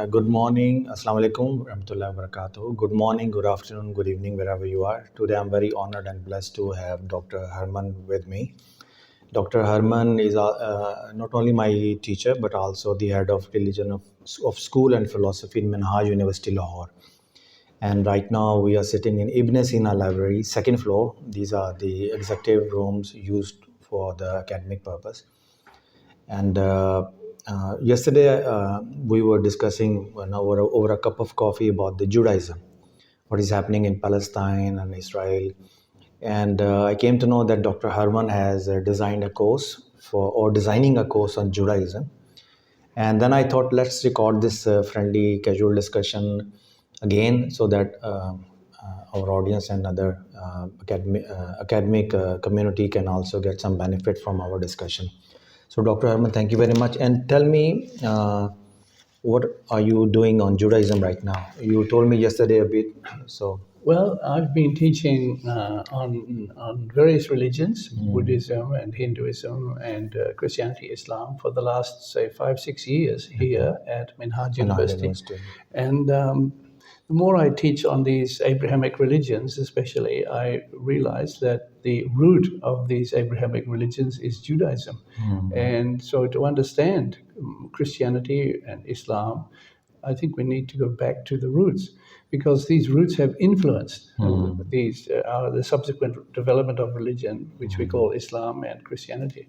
Good morning, Assalamu alaikum, rahmatullahi wa barakatuh. Good morning, good afternoon, good evening, wherever you are. Today I'm very honored and blessed to have Dr. Herman with me. Dr. Herman is not only my teacher, but also the head of religion of school and philosophy in Minhaj University, Lahore. And right now we are sitting in Ib-e-Sina Library, second floor. These are the executive rooms used for the academic purpose. And yesterday we were discussing over a cup of coffee about the Judaism, what is happening in Palestine and Israel. And I came to know that Dr. Herman has designing a course on Judaism. And then I thought, let's record this friendly, casual discussion again so that our audience and other academic community can also get some benefit from our discussion. So, Dr. Herman, thank you very much. And tell me, what are you doing on Judaism right now? You told me yesterday a bit. So, Well, I've been teaching on various religions, Buddhism and Hinduism and Christianity, Islam, for the last, say, 5-6 years here at Minhaj University. And the more I teach on these Abrahamic religions, especially, I realize that the root of these Abrahamic religions is Judaism. And so to understand Christianity and Islam, I think we need to go back to the roots, because these roots have influenced the subsequent development of religion, which we call Islam and Christianity.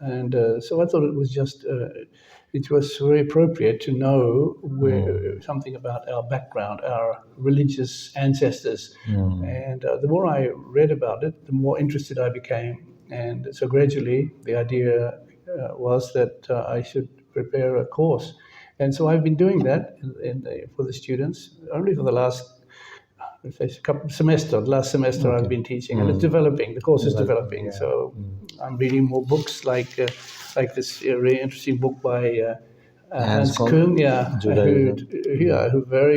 And so I thought it was very appropriate to know something about our background, our religious ancestors. And the more I read about it, the more interested I became. And so gradually the idea was that I should prepare a course. And so I've been doing that for the students only for the last last semester. I've been teaching, and it's developing. The course is developing. Yeah. So I'm reading more books, like this really interesting book by Hans Kuhn, who very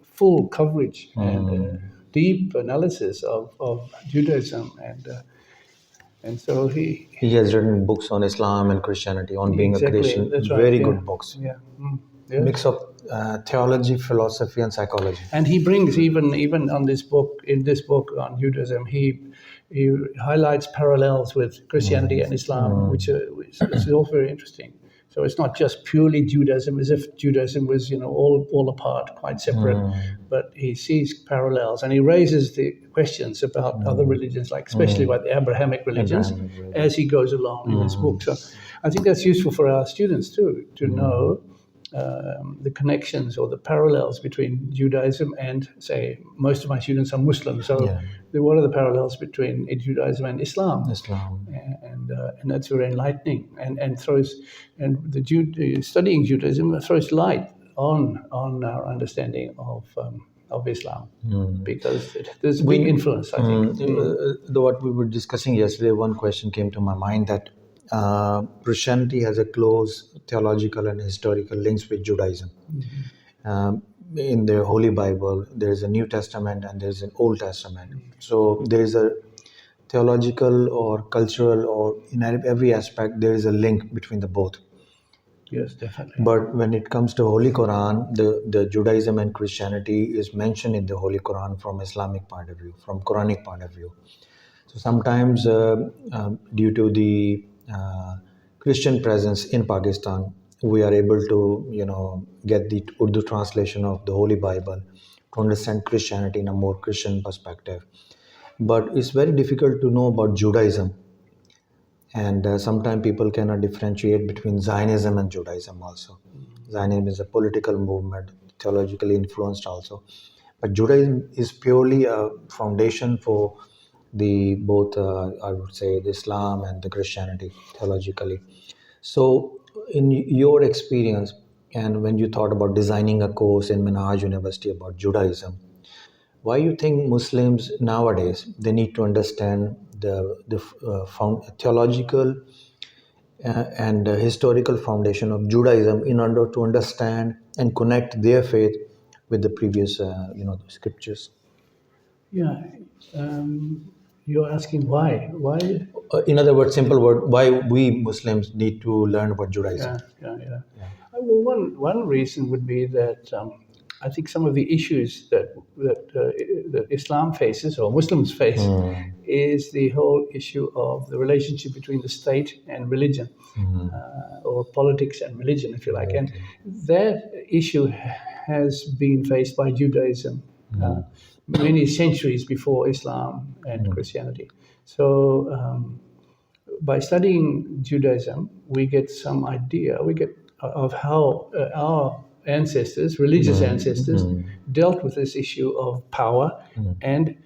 full coverage and deep analysis of Judaism and so he has written books on Islam and Christianity, on being a Christian. That's right, very good books. Yeah. Mix of theology, philosophy, and psychology. And he brings even on this book, on Judaism, he highlights parallels with Christianity and Islam, which is all very interesting. So it's not just purely Judaism, as if Judaism was all apart, quite separate. But he sees parallels, and he raises the questions about other religions, like especially about the Abrahamic religions, as he goes along in his book. So I think that's useful for our students too, to know the connections or the parallels between Judaism and, say, most of my students are Muslims. So what are the parallels between Judaism and Islam? And that's very enlightening, and studying Judaism throws light on our understanding of Islam, because there's a big influence, I think. What we were discussing yesterday, one question came to my mind, that Christianity has a close theological and historical links with Judaism. In the Holy Bible, there is a New Testament and there is an Old Testament. So there is a theological or cultural, or in every aspect, there is a link between the both. Yes, definitely. But when it comes to Holy Quran, the Judaism and Christianity is mentioned in the Holy Quran from Islamic point of view, from Quranic point of view. So sometimes due to the Christian presence in Pakistan, we are able to get the Urdu translation of the Holy Bible to understand Christianity in a more Christian perspective. But it's very difficult to know about Judaism, and sometimes people cannot differentiate between Zionism and Judaism also. Zionism is a political movement, theologically influenced also, but Judaism is purely a foundation for both I would say the Islam and the Christianity theologically. So in your experience, and when you thought about designing a course in Minhaj University about Judaism, why you think Muslims nowadays, they need to understand the theological and historical foundation of Judaism in order to understand and connect their faith with the previous scriptures? Yeah. You're asking why? Why? In other words, simple word, why we Muslims need to learn about Judaism? Yeah. Well, one reason would be that I think some of the issues that Islam faces or Muslims face is the whole issue of the relationship between the state and religion, or politics and religion, if you like. And that issue has been faced by Judaism many centuries before Islam and Christianity. So by studying Judaism, we get some idea of how our ancestors, religious ancestors, dealt with this issue of power and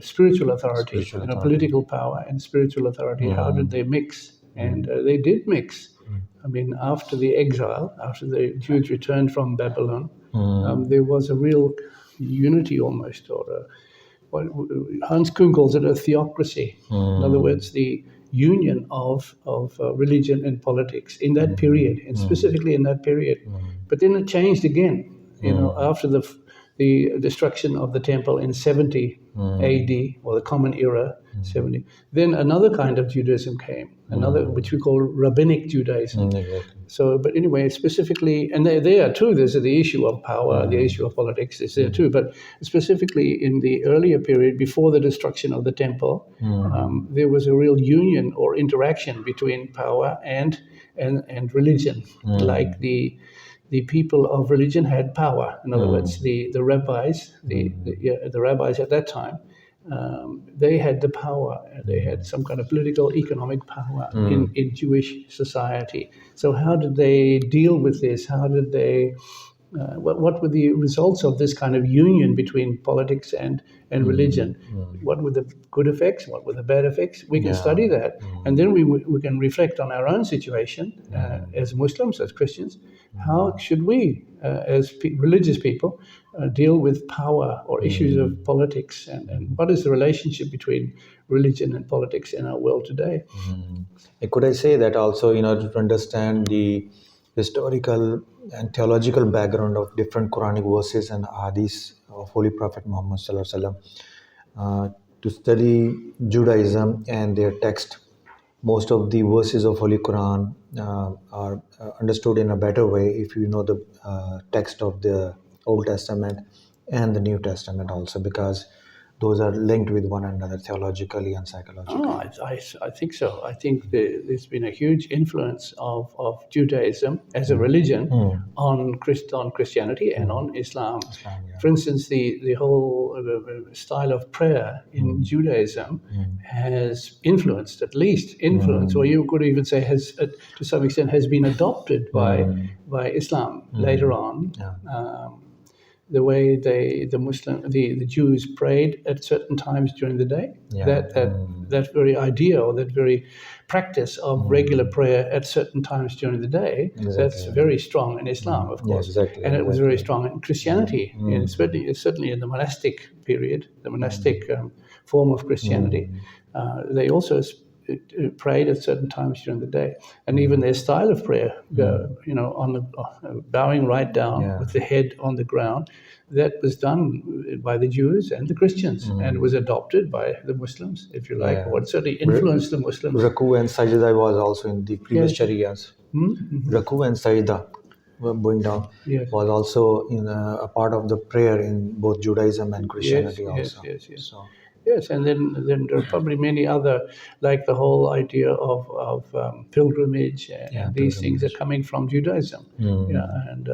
spiritual authority, political power and spiritual authority. How did they mix? And they did mix. I mean, after the exile, after the Jews returned from Babylon, there was a real unity almost, or Hans Kuhn calls it a theocracy. In other words, the union of religion and politics in that period, and specifically in that period. But then it changed again, after the destruction of the temple in 70 AD, or the Common Era, 70. Then another kind of Judaism came, which we call Rabbinic Judaism. So, but anyway, specifically, and there too, there's the issue of power, the issue of politics is there too. But specifically in the earlier period, before the destruction of the temple, there was a real union or interaction between power and religion. Like the people of religion had power. In other words, the rabbis, the rabbis at that time, they had the power. They had some kind of political, economic power in Jewish society. So how did they deal with this? How did they? What were the results of this kind of union between politics and religion? What were the good effects? What were the bad effects? We can study that, and then we can reflect on our own situation as Muslims, as Christians. How should we, as religious people, deal with power or issues of politics, and what is the relationship between religion and politics in our world today? Could I say that also, to understand the historical and theological background of different Quranic verses and hadiths of Holy Prophet Muhammad Sallallahu Alaihi Wasallam, to study Judaism and their text, most of the verses of Holy Quran are understood in a better way if you know the text of the Old Testament and the New Testament also, because those are linked with one another theologically and psychologically. Oh, I think so. I think there's been a huge influence of Judaism as a religion on Christianity and on Islam. For instance, the whole style of prayer in Judaism has at least influenced, or you could even say has, to some extent, has been adopted by Islam later on. The way the Jews prayed at certain times during the day, that very idea or that very practice of regular prayer at certain times during the day, that's very strong in Islam, of course, and it was very strong in Christianity, and certainly in the monastic period, the monastic form of Christianity. They also prayed at certain times during the day, and even their style of prayer, on the bowing right down with the head on the ground, that was done by the Jews and the Christians, and it was adopted by the Muslims, if you like, or it certainly influenced the Muslims. Raku and Sajda was also in the previous Sharias. Raku and Sajda, going down, was also a part of the prayer in both Judaism and Christianity also. So, yes, and then there are probably many other, like the whole idea of pilgrimage and these things are coming from Judaism. And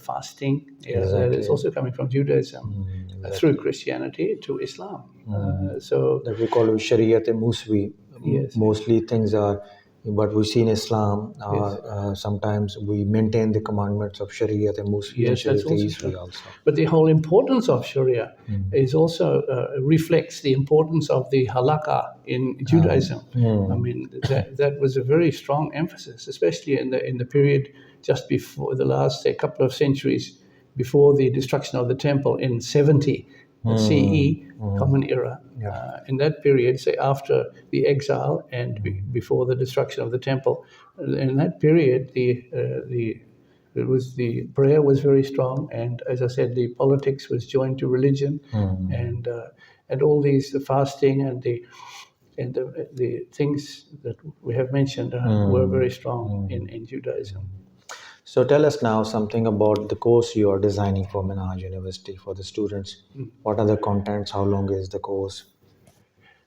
fasting, that is also coming from Judaism through Christianity to Islam. So that we call Shariat and Muswi. Mostly things are what we see in Islam. Sometimes we maintain the commandments of Shariat and Muswi and Shariat also. But the whole importance of Sharia is also reflects the importance of the halakha in Judaism. I mean, that was a very strong emphasis, especially in the period just before the last, say, couple of centuries before the destruction of the temple in 70 CE, Common Era. In that period, say after the exile and before the destruction of the temple, in that period, the prayer was very strong, and as I said, the politics was joined to religion, and and all these, the fasting and the things that we have mentioned were very strong in Judaism. So tell us now something about the course you are designing for Minhaj University for the students. What are the contents? How long is the course?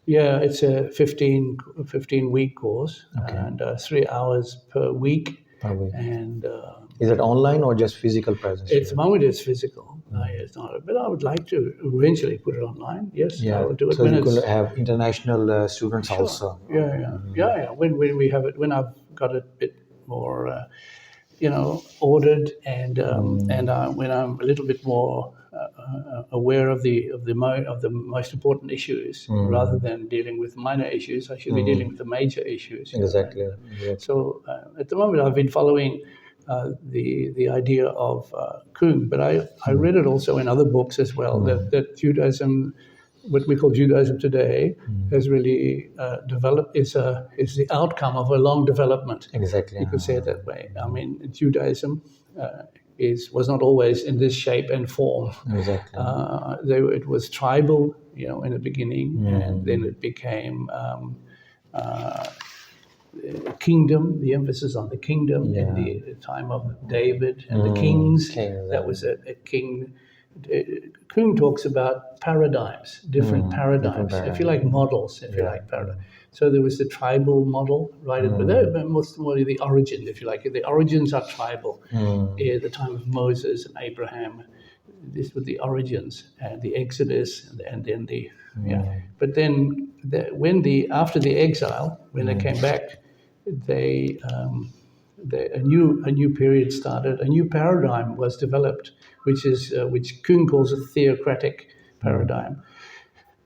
Yeah, it's a 15-week course, and 3 hours per week. Per week. And Is it online or just physical presence? at the moment it's physical. It's not, but I would like to eventually put it online. Yes, I will do it. So when you it's, could have international students also. Yeah. When we have it, when I've got it a bit more, ordered, and when I'm a little bit more aware of the most important issues, rather than dealing with minor issues, I should be dealing with the major issues. Exactly. So at the moment, I've been following the idea of Kuhn, but I read it also in other books as well, that Judaism, what we call Judaism today, has really developed, is the outcome of a long development. Exactly. You could say it that way. I mean, Judaism was not always in this shape and form. Exactly. It was tribal, in the beginning, and then it became kingdom, the emphasis on the kingdom in the time of David and the kings. That was a king. Kuhn talks about paradigms, different paradigms, if you like, models, if you like, paradigms. So there was the tribal model, right? But most more the origin, if you like. The origins are tribal. At the time of Moses and Abraham, this were the origins, and the Exodus, and then the But then after the exile, when they came back, a new period started. A new paradigm was developed, which Kuhn calls a theocratic paradigm.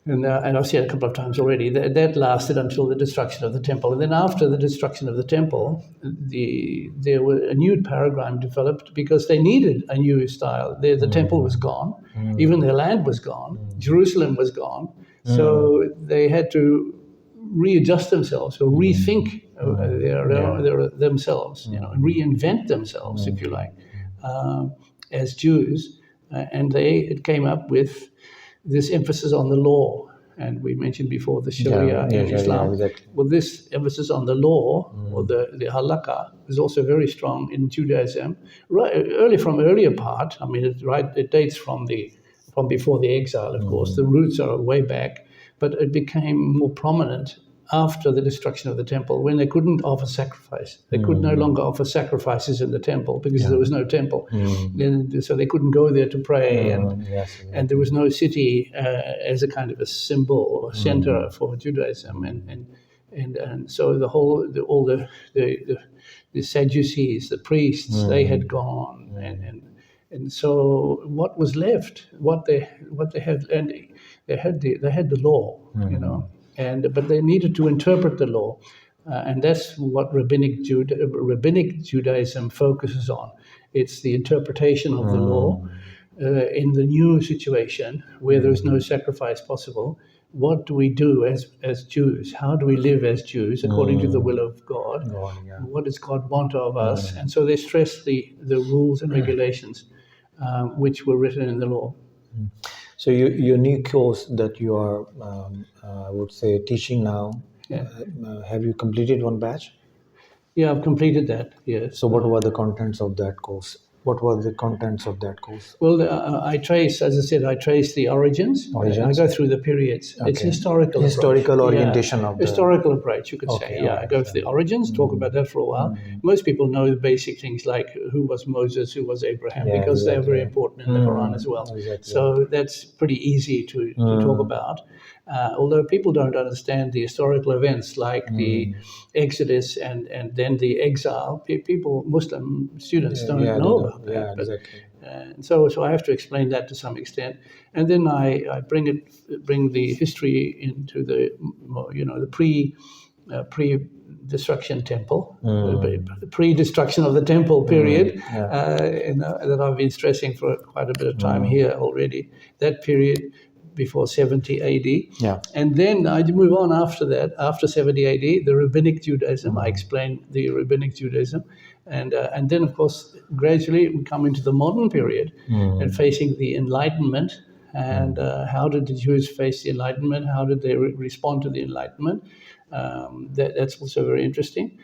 And I've seen it a couple of times already. That lasted until the destruction of the temple. And then after the destruction of the temple, there was a new paradigm developed because they needed a new style. The temple was gone. Even their land was gone. Jerusalem was gone. So they had to readjust themselves or rethink themselves, reinvent themselves, if you like, as Jews. And it came up with this emphasis on the law. And we mentioned before the Sharia in Islam. Yeah, exactly. Well, this emphasis on the law, or the halakha, is also very strong in Judaism. From earlier part, I mean, it dates from before the exile, of course. The roots are way back, but it became more prominent after the destruction of the temple, when they couldn't offer sacrifice. They could no longer offer sacrifices in the temple because there was no temple. So they couldn't go there to pray, and there was no city as a kind of a symbol or center for Judaism. And so all the Sadducees, the priests, they had gone, and so what was left, what they had, and they had the law, but they needed to interpret the law, and that's what rabbinic Judaism focuses on. It's the interpretation of the law in the new situation where there is no sacrifice possible. What do we do as Jews? How do we live as Jews according to the will of God? What does God want of us? And so they stress the rules and regulations which were written in the law. So your new course that you are, I would say, teaching now, have you completed one batch? Yeah, I've completed that, yes. So what were the contents of that course? What were the contents of that course? Well, I trace the origins. I go through the periods. Okay. It's historical orientation of the... Historical approach, you could say. I go through the origins, talk about that for a while. Most people know the basic things like who was Moses, who was Abraham, because they're very important in the Quran as well. So that's pretty easy to talk about. Although people don't understand the historical events like the Exodus and then the exile, Muslim students don't know about that. But, so I have to explain that to some extent, and then I bring the history into the pre-destruction temple, the pre-destruction of the temple period, that I've been stressing for quite a bit of time here already. That period before 70 AD. And then I move on after that, after 70 AD, the Rabbinic Judaism. I explain the Rabbinic Judaism. And then, of course, gradually we come into the modern period and facing the Enlightenment and how did the Jews face the Enlightenment? How did they respond to the Enlightenment? That's also very interesting.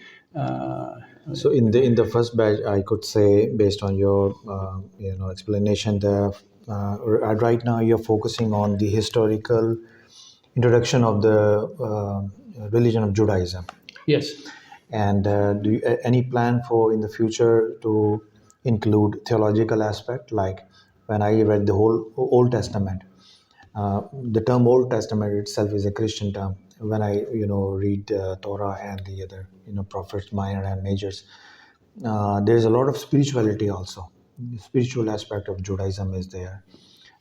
So in the first batch, I could say, based on your explanation, right now you're focusing on the historical introduction of the religion of Judaism. Yes. And do you, any plan for in the future to include theological aspect? Like when I read the whole Old Testament, the term Old Testament itself is a Christian term. When I read Torah and the other prophets, minor and majors, there's a lot of spirituality also. The spiritual aspect of Judaism is there.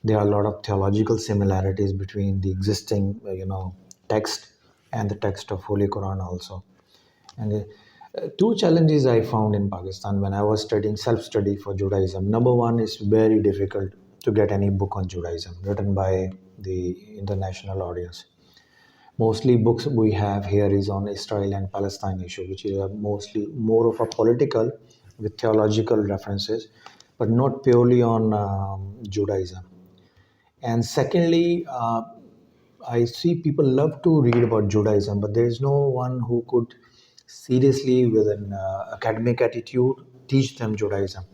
There are a lot of theological similarities between the existing text and the text of Holy Quran also. And two challenges I found in Pakistan when I was studying self-study for Judaism. Number one, is very difficult to get any book on Judaism written by the international audience. Mostly books we have here is on Israel and Palestine issue, which is mostly more of a political with theological references, but not purely on Judaism. And secondly, I see people love to read about Judaism, but there is no one who could seriously, with an academic attitude, teach them Judaism.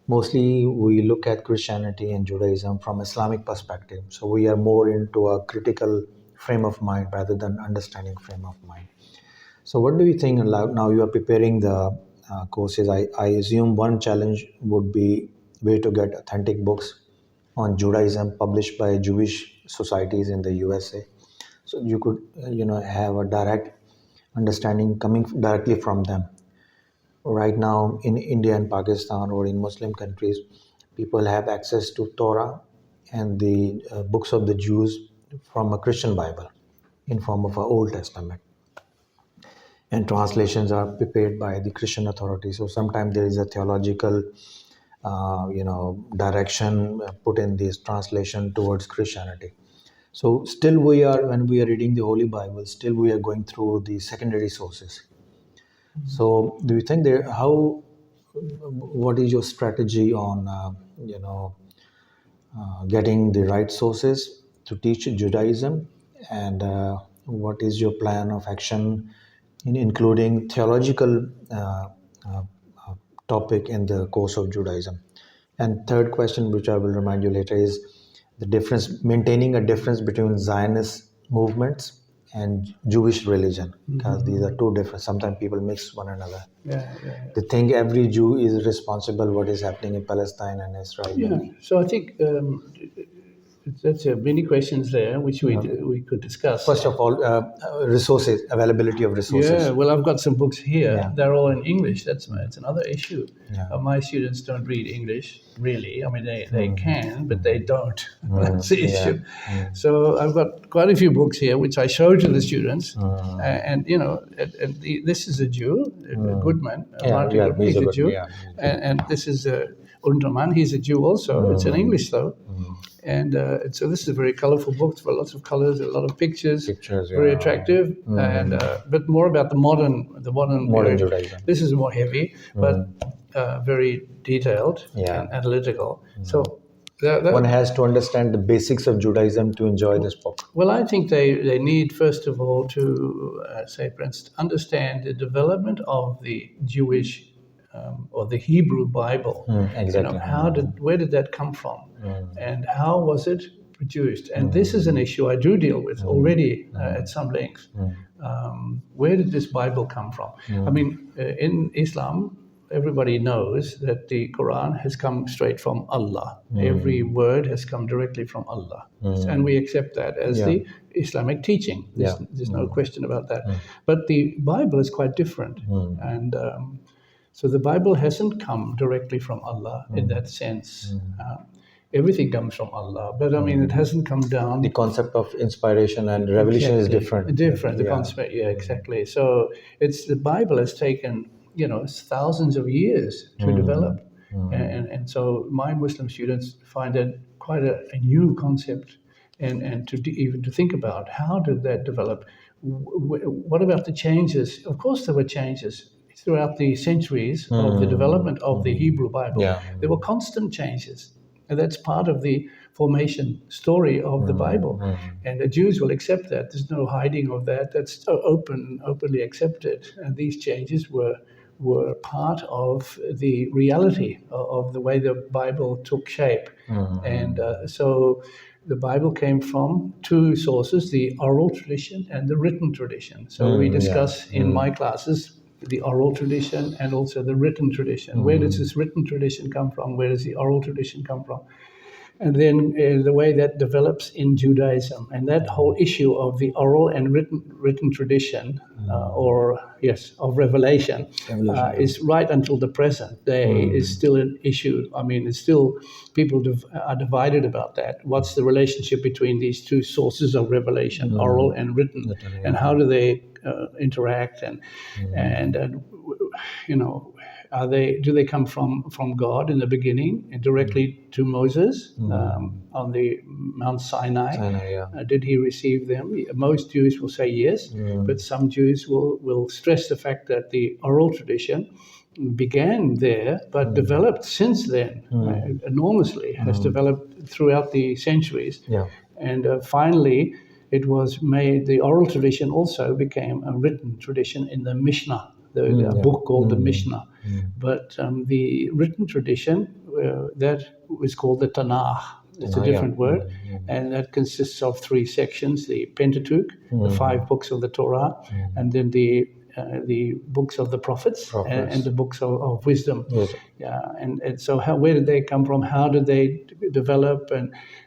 Mostly, we look at Christianity and Judaism from Islamic perspective. So we are more into a critical frame of mind rather than understanding frame of mind. So what do you think? Now you are preparing the courses. I assume one challenge would be where to get authentic books on Judaism published by Jewish societies in the USA. So you could, have a direct understanding coming directly from them. Right now in India and Pakistan or in Muslim countries, people have access to Torah and the books of the Jews from a Christian Bible in form of an Old Testament. And translations are prepared by the Christian authorities. So sometimes there is a theological, direction put in this translation towards Christianity. So still when we are reading the Holy Bible, still we are going through the secondary sources. So do you think what is your strategy on, getting the right sources to teach Judaism? And what is your plan of action in including theological topic in the course of Judaism? And third question, which I will remind you later, is the difference, maintaining a difference between Zionist movements and Jewish religion, because these are two different. Sometimes people mix one another. They think every Jew is responsible what is happening in Palestine and Israel. Yeah. So I think that's many questions there which we could discuss. First of all, resources, availability of resources. Yeah, well, I've got some books here. Yeah. They're all in English. It's another issue. Yeah. My students don't read English, really. I mean, they can, but they don't. That's the issue. So I've got quite a few books here which I show to the students. And this is a Jew, Goodman. Martin Goodman, he's a Jew. Yeah. And this is Unterman, he's a Jew also. It's in English, though. And so this is a very colorful book. It's got lots of colors, a lot of pictures, very attractive, and but more about the modern Judaism. This is more heavy, but very detailed and analytical. So one has to understand the basics of Judaism to enjoy this book. Well, I think they need, first of all, to understand the development of the Jewish or the Hebrew Bible. Exactly. Where did that come from, and how was it produced? And this is an issue I do deal with already at some length. Where did this Bible come from? I mean, in Islam, everybody knows that the Quran has come straight from Allah. Every word has come directly from Allah, and we accept that as the Islamic teaching. There's no question about that. But the Bible is quite different, and so the Bible hasn't come directly from Allah in that sense. Everything comes from Allah, but I mean, it hasn't come down. The concept of inspiration and revelation is different. The concept, exactly. So the Bible has taken thousands of years to develop, and so my Muslim students find it quite a new concept, and even to think about how did that develop. What about the changes? Of course, there were changes throughout the centuries of the development of the Hebrew Bible. There were constant changes. And that's part of the formation story of the Bible. And the Jews will accept that. There's no hiding of that. That's openly accepted. And these changes were part of the reality of the way the Bible took shape. And so the Bible came from two sources, the oral tradition and the written tradition. So we discuss in my classes the oral tradition and also the written tradition. Where does this written tradition come from? Where does the oral tradition come from? And then the way that develops in Judaism, and that whole issue of the oral and written tradition, of revelation, is right until the present day is still an issue. I mean, it's still people are divided about that. What's the relationship between these two sources of revelation, oral and written, and how do they interact? And you know, do they come from God in the beginning and directly to Moses on the Mount Sinai? Did he receive them? Most Jews will say yes, but some Jews will stress the fact that the oral tradition began there, but developed since then enormously, has developed throughout the centuries. And finally, it was made, the oral tradition also became a written tradition in the Mishnah, the book called the Mishnah. But the written tradition, that was called the Tanakh. It's a different word. And that consists of 3 sections, the Pentateuch, the 5 books of the Torah, and then the books of the prophets. And the books of wisdom. And so where did they come from? How did they develop?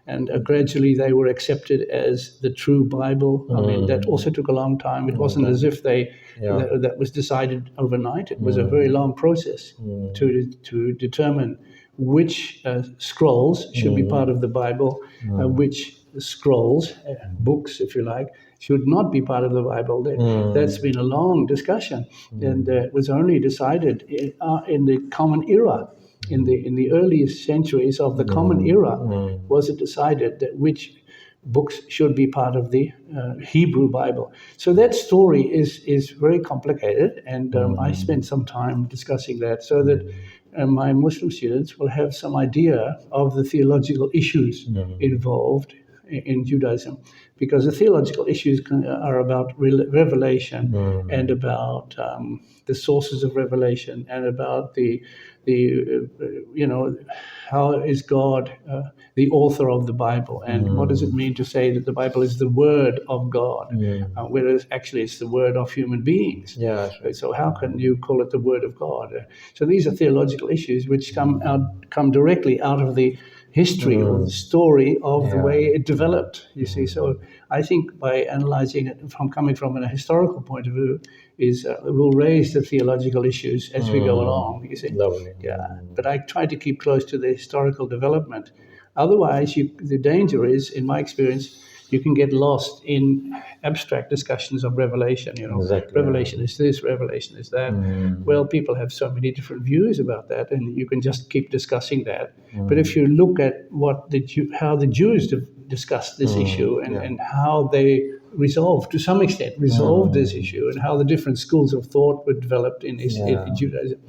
And gradually they were accepted as the true Bible. I mean, that also took a long time. It wasn't as if that was decided overnight. It was a very long process to determine which scrolls should be part of the Bible, which scrolls, books, if you like, should not be part of the Bible. That's been a long discussion, and it was only decided in the Common Era. In the earliest centuries of the Common Era, was it decided that which books should be part of the Hebrew Bible. So that story is very complicated, and I spent some time discussing that so that my Muslim students will have some idea of the theological issues involved in Judaism, because the theological issues are about revelation and about the sources of revelation and about the how is God the author of the Bible, and what does it mean to say that the Bible is the word of God, whereas actually it's the word of human beings. So how can you call it the word of God? So these are theological issues which come directly out of the history or the story of the way it developed, you see. So I think by analyzing it coming from a historical point of view, will raise the theological issues as we go along, you see. Lovely. But I try to keep close to the historical development. Otherwise, the danger is, in my experience, you can get lost in abstract discussions of revelation. Revelation is this, revelation is that. Well, people have so many different views about that, and you can just keep discussing that. But if you look at how the Jews discussed this issue and how they to some extent resolved this issue, and how the different schools of thought were developed in Judaism,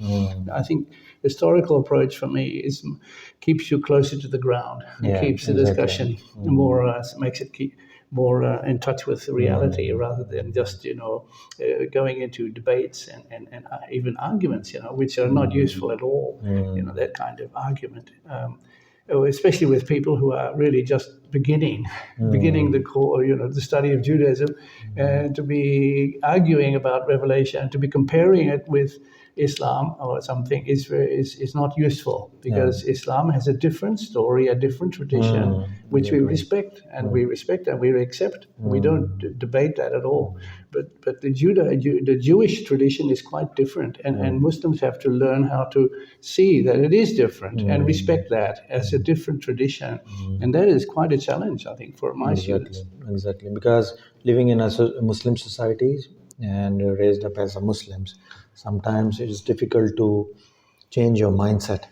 I think the historical approach for me keeps you closer to the ground. It keeps the discussion more, makes it keep more in touch with reality, rather than just going into debates and even arguments, which are not useful at all. That kind of argument. Especially with people who are really just beginning the core, the study of Judaism, and to be arguing about revelation and to be comparing it with Islam or something is not useful, because Islam has a different story, a different tradition, which we respect and we accept. We don't debate that at all. But the Jewish tradition is quite different, and Muslims have to learn how to see that it is different and respect that as a different tradition, and that is quite a challenge, I think, for my students. Exactly, because living in a Muslim society and raised up as a Muslims, sometimes it is difficult to change your mindset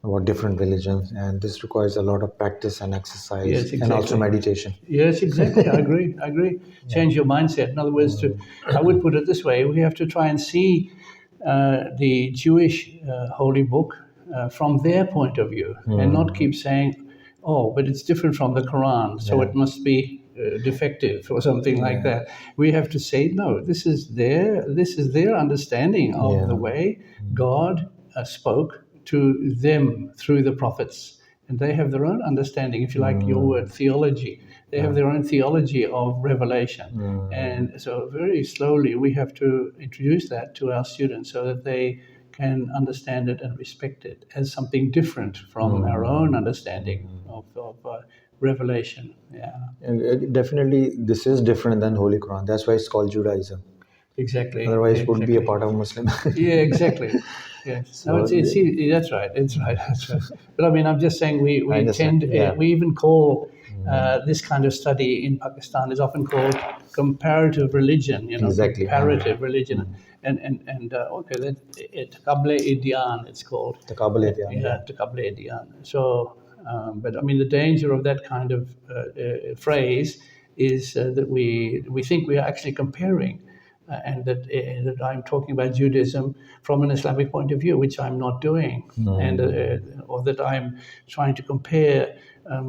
about different religions, and this requires a lot of practice and exercise, and also meditation. Yes, exactly. I agree. Change your mindset. In other words, I would put it this way: we have to try and see the Jewish holy book from their point of view and not keep saying, oh, but it's different from the Quran, so it must be defective or something like that. We have to say, no, this is their understanding of the way God spoke to them through the prophets. And they have their own understanding, if you like your word, theology. They have their own theology of revelation. And so very slowly we have to introduce that to our students so that they can understand it and respect it as something different from our own understanding of revelation. Yeah, And definitely, this is different than Holy Quran. That's why it's called Judaism. exactly. Otherwise, it would be a exactly. part of Muslim. Yeah, exactly. Yes, no, that's right. It's right. That's right. But I mean, I'm just saying we understand, tend we even call this kind of study in Pakistan is often called comparative religion. You know, Exactly. comparative religion, and okay, that Taqable-e-Diyan it's called. Taqable-e-Diyan, Yeah, Taqable-e-Diyan. So, but I mean, the danger of that kind of phrase is that we think we are actually comparing. And that I'm talking about Judaism from an Islamic point of view, which I'm not doing, and or that I'm trying to compare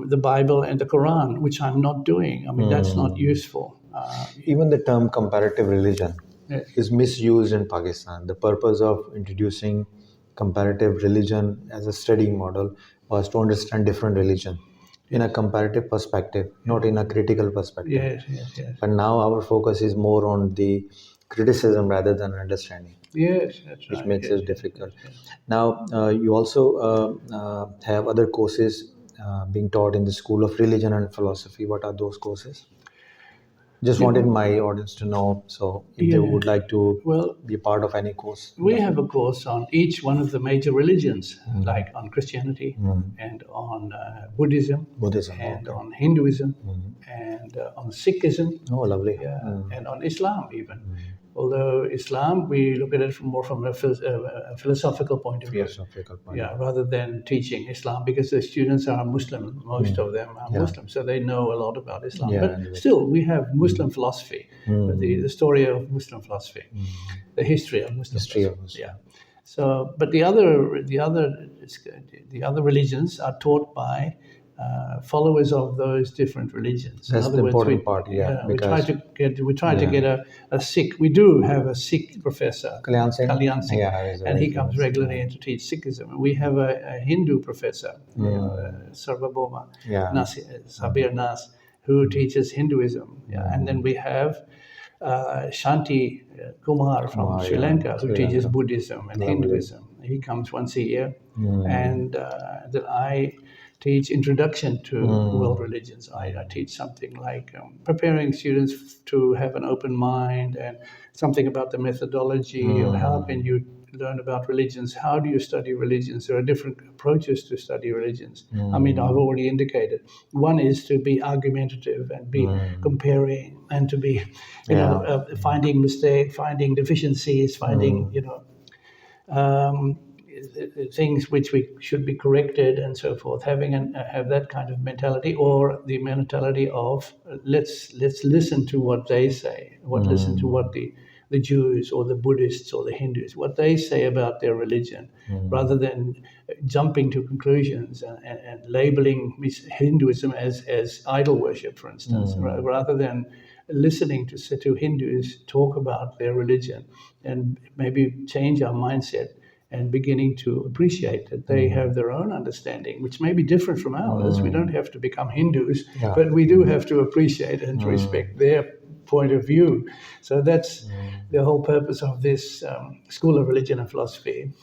the Bible and the Quran, which I'm not doing. I mean, that's not useful. Even the term comparative religion Yes. is misused in Pakistan. The purpose of introducing comparative religion as a study model was to understand different religion in a comparative perspective, not in a critical perspective. Yes. But now our focus is more on the criticism rather than understanding, Yes, that's which right. makes Yes, it difficult. Now, you also have other courses being taught in the School of Religion and Philosophy. What are those courses? Just wanted my audience to know, so if they would like to Well, be part of any course. we have a course on each one of the major religions, like on Christianity and on Buddhism, Buddhism, and okay. on Hinduism, and on Sikhism, Oh, lovely. and on Islam even. Although Islam, we look at it from a philosophical point of view. Philosophical point. Yeah, rather than teaching Islam, because the students are Muslim, most of them are Muslim, so they know a lot about Islam. But still, we have Muslim philosophy, the story of Muslim philosophy, the history of Muslim philosophy. Yeah. So, but the other religions are taught by followers of those different religions. That's the important part, we try to get a Sikh. We do have a Sikh professor, Kalyan Singh, and he comes regularly in to teach Sikhism. We have a Hindu professor, Sarvabhauma Sabir Nas, who teaches Hinduism. And then we have Shanti Kumar from Sri Lanka, who teaches Buddhism and Hinduism. He comes once a year, and that I teach introduction to world religions. I teach something like preparing students to have an open mind, and something about the methodology of how can you learn about religions, how do you study religions. There are different approaches to study religions. I mean, I've already indicated. One is to be argumentative and be comparing, and to be, finding mistakes, finding deficiencies, finding, things which we should be corrected and so forth, have that kind of mentality, or the mentality of let's listen to what they say, listen to what the Jews or the Buddhists or the Hindus, what they say about their religion, rather than jumping to conclusions and labeling Hinduism as idol worship, for instance, rather than listening to Hindus talk about their religion, and maybe change our mindset and beginning to appreciate that they have their own understanding, which may be different from ours. We don't have to become Hindus, but we do have to appreciate and to respect their point of view. So that's the whole purpose of this School of Religion and Philosophy,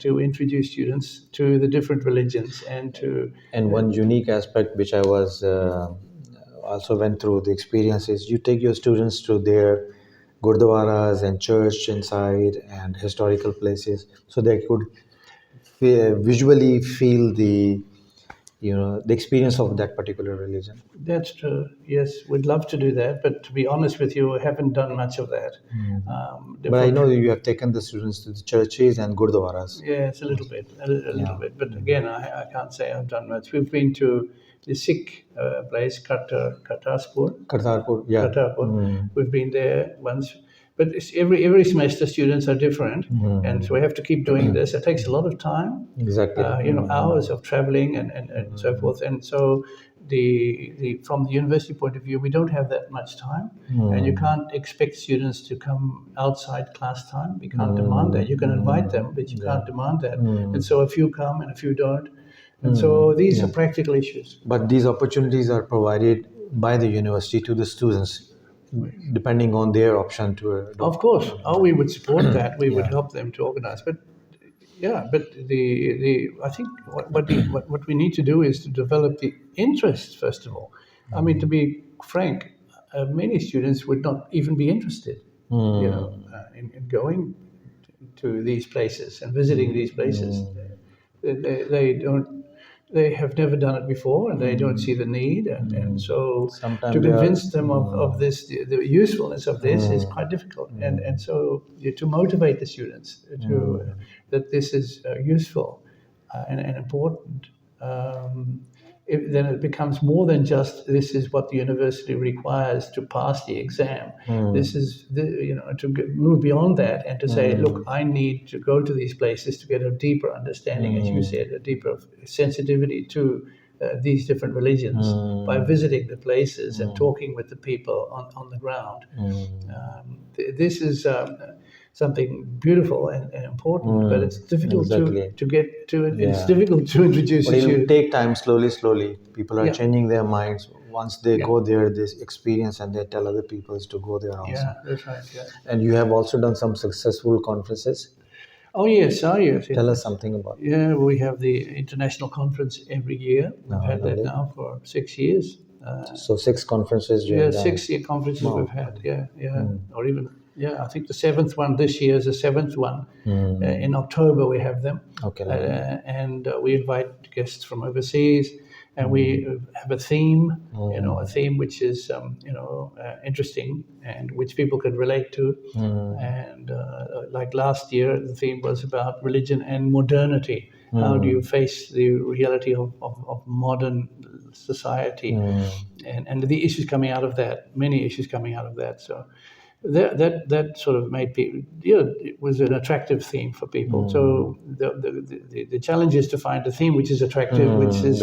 to introduce students to the different religions and to... And one unique aspect which I was also went through the experiences, you take your students to their gurdwaras and church inside and historical places, so they could visually feel the experience of that particular religion. That's true. Yes, we'd love to do that, but to be honest with you, we haven't done much of that. But I know you have taken the students to the churches and gurdwaras. Yes, a little bit. But again, I can't say I've done much. We've been to the Sikh place, Kartarpur. Kartarpur, yeah. We've been there once. but it's every semester students are different, and so we have to keep doing this. It takes a lot of time, Exactly. Hours of traveling and so forth. And so the from the university point of view, we don't have that much time, and you can't expect students to come outside class time. We can't demand that. You can invite them, but you can't demand that. And so a few come and a few don't. And so these are practical issues. But these opportunities are provided by the university to the students, depending on their option to. Of course, we would support that. We would help them to organize. But I think what we need to do is to develop the interest first of all. I mean, to be frank, many students would not even be interested, in going to these places and visiting these places. They don't. They have never done it before, and they don't see the need, and so Sometimes to they are- convince them of this, the usefulness of this, is quite difficult. And so to motivate the students that this is useful and important, then it becomes more than just this is what the university requires to pass the exam. This is to move beyond that and to say, look, I need to go to these places to get a deeper understanding, as you said, a deeper sensitivity to these different religions by visiting the places and talking with the people on the ground. This is something beautiful and important, but it's difficult to get to it. It's difficult to introduce But it it will to. take time, slowly. People are changing their minds. Once they go there, this experience, and they tell other people to go there also. Yeah, that's right. Yeah. And you have also done some successful conferences. Oh yes. Tell us something about it. Yeah, we have the international conference every year. We've had that now for 6 years. So 6 conferences. you have done. 6 year conferences we've had. Or even. Yeah, I think the 7th one this year is the 7th one. In October we have them. Okay. And we invite guests from overseas, and we have a theme, a theme which is, interesting and which people can relate to. And like last year, the theme was about religion and modernity. How do you face the reality of modern society, and the issues coming out of that? Many issues coming out of that. So. That sort of made people. It was an attractive theme for people. So the challenge is to find a theme which is attractive, which is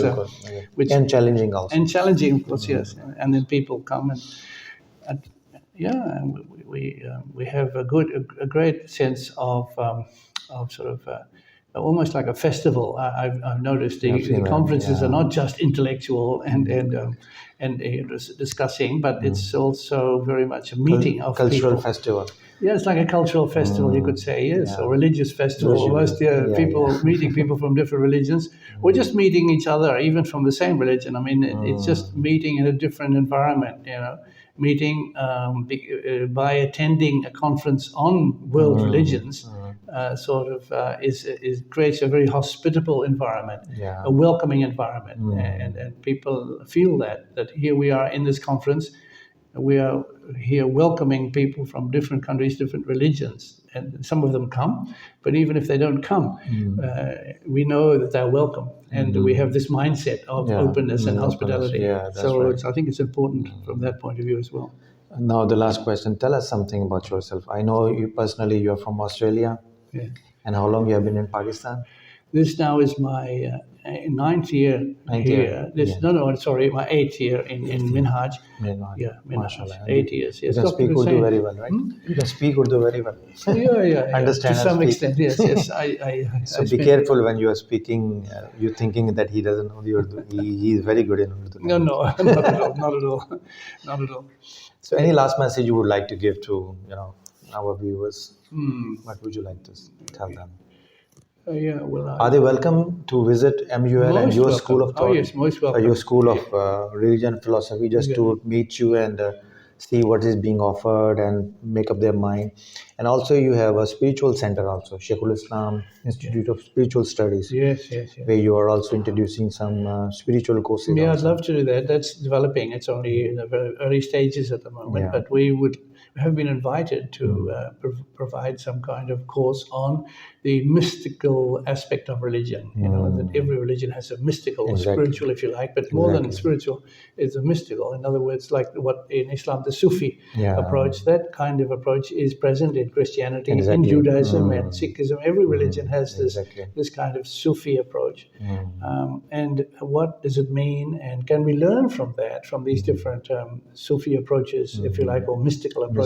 and challenging also. And challenging, of course, yes. And then people come and we have a great sense of sort of. Almost like a festival. I've noticed the conferences are not just intellectual and discussing, but it's also very much a meeting of cultural people. festival. Yeah, it's like a cultural festival, you could say, yes, or religious festival. Almost, meeting people from different religions, or just meeting each other, even from the same religion. I mean, it's just meeting in a different environment, meeting by attending a conference on world religions. Creates a very hospitable environment, a welcoming environment, and people feel that here we are in this conference, we are here welcoming people from different countries, different religions, and some of them come, but even if they don't come, we know that they're welcome, and we have this mindset of openness and hospitality. I think it's important from that point of view as well. Now the last question, tell us something about yourself. I know you personally, you're from Australia. Yeah. And how long you have been in Pakistan? This now is my 9th year here. My 8th year in Minhaj. Yeah, Minhaj. 8 years. Yes. You can speak Urdu very well, right? You can speak Urdu very well. Yeah. Understand to some speak. extent, yes. So be careful when you are speaking. You're thinking that he doesn't know the Urdu. He is very good in Urdu. No, not at all. So any last message you would like to give to our viewers? What would you like to tell them? Are they welcome to visit MUL and your school of thought? Oh, yes, most welcome. Your school of religion and philosophy, just to meet you and see what is being offered and make up their mind. And also you have a spiritual center also, Islam Institute of Spiritual Studies. Yes. Where you are also introducing some spiritual courses. Yeah, I'd love to do that. That's developing. It's only in the very early stages at the moment, but we have been invited to provide some kind of course on the mystical aspect of religion. You know, that every religion has a mystical or spiritual, if you like, but more than spiritual, it's a mystical. In other words, like what in Islam, the Sufi approach, that kind of approach is present in Christianity, in Judaism and Sikhism. Every religion has this kind of Sufi approach. And what does it mean? And can we learn from that, from these different Sufi approaches, if you like, or mystical approaches?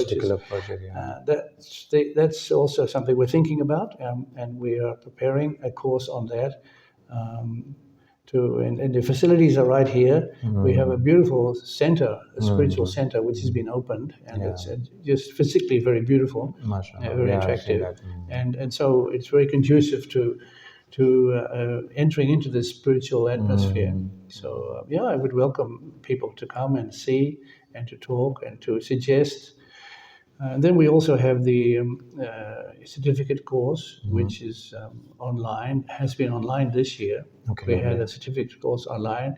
That's also something we're thinking about, and we are preparing a course on that. And the facilities are right here. We have a beautiful center, a spiritual center, which has been opened, and it's just physically very beautiful, very attractive, and so it's very conducive to entering into this spiritual atmosphere. So I would welcome people to come and see and to talk and to suggest. Then we also have the certificate course, which is online, has been online this year. We had a certificate course online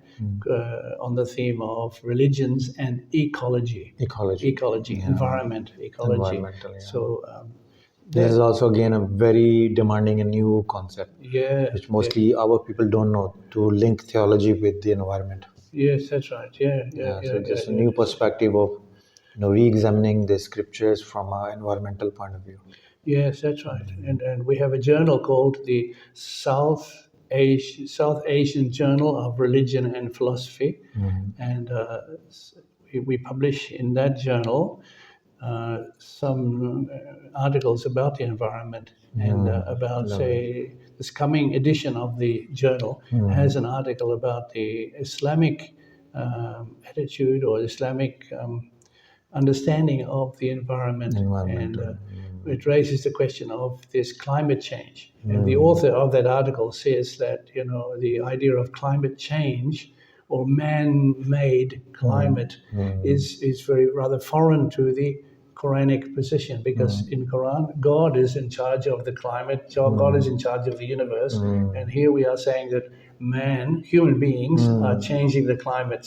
on the theme of religions and ecology, environment, ecology. So this is also again a very demanding and new concept, which mostly our people don't know, to link theology with the environment. Yes, that's right. So just a new perspective of re-examining the scriptures from an environmental point of view. Yes, that's right. And we have a journal called the South Asian Journal of Religion and Philosophy, and we publish in that journal some articles about the environment and about, say, this coming edition of the journal has an article about the Islamic attitude or Islamic understanding of the environment. And it raises the question of this climate change. And the author of that article says that, the idea of climate change or man-made climate is very rather foreign to the Quranic position, because in Quran, God is in charge of the climate, God is in charge of the universe, and here we are saying that human beings are changing the climate.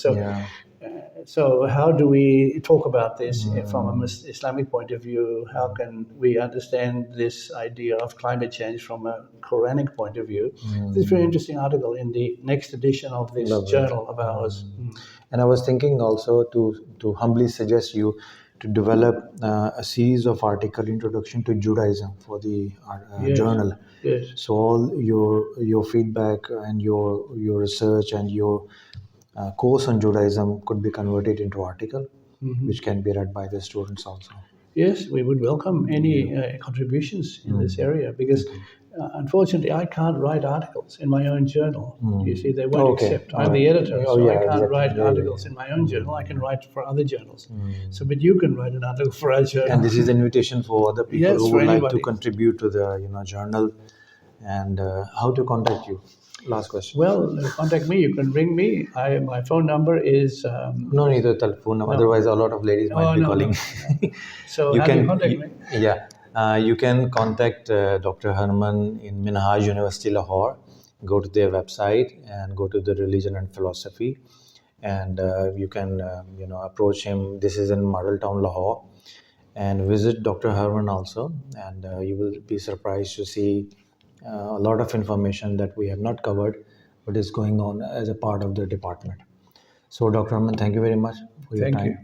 So how do we talk about this from an Islamic point of view? How can we understand this idea of climate change from a Quranic point of view? This is a very interesting article in the next edition of this journal of ours. And I was thinking also to humbly suggest you to develop a series of article introduction to Judaism for the journal. Yes. So all your feedback and your research and your course on Judaism could be converted into article, which can be read by the students also. Yes, we would welcome any contributions in this area, because unfortunately I can't write articles in my own journal. You see, they won't accept. I'm the editor, so I can't write articles in my own journal. I can write for other journals. But you can write an article for our journal. And this is an invitation for other people who would like to contribute to the journal. And how to contact you? Last question. Well, contact me. You can ring me. My phone number is... no need to telephone. No. Otherwise, a lot of ladies might be calling. No. So you can contact me? You can contact Dr. Herman in Minhaj University, Lahore. Go to their website and go to the religion and philosophy. And you can approach him. This is in Model Town, Lahore. And visit Dr. Herman also. And you will be surprised to see a lot of information that we have not covered, but is going on as a part of the department. So, Dr. Herman, thank you very much for your time. Thank you.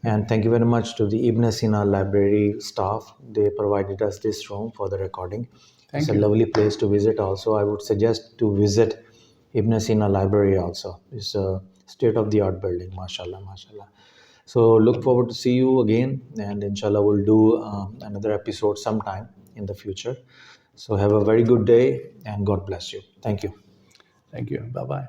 And thank you very much to the Ib-e-Sina Library staff. They provided us this room for the recording. It's a lovely place to visit also. I would suggest to visit Ib-e-Sina Library also. It's a state-of-the-art building, mashallah, mashallah. So, look forward to see you again. And inshallah, we'll do another episode sometime in the future. So have a very good day and God bless you. Thank you. Thank you. Bye-bye.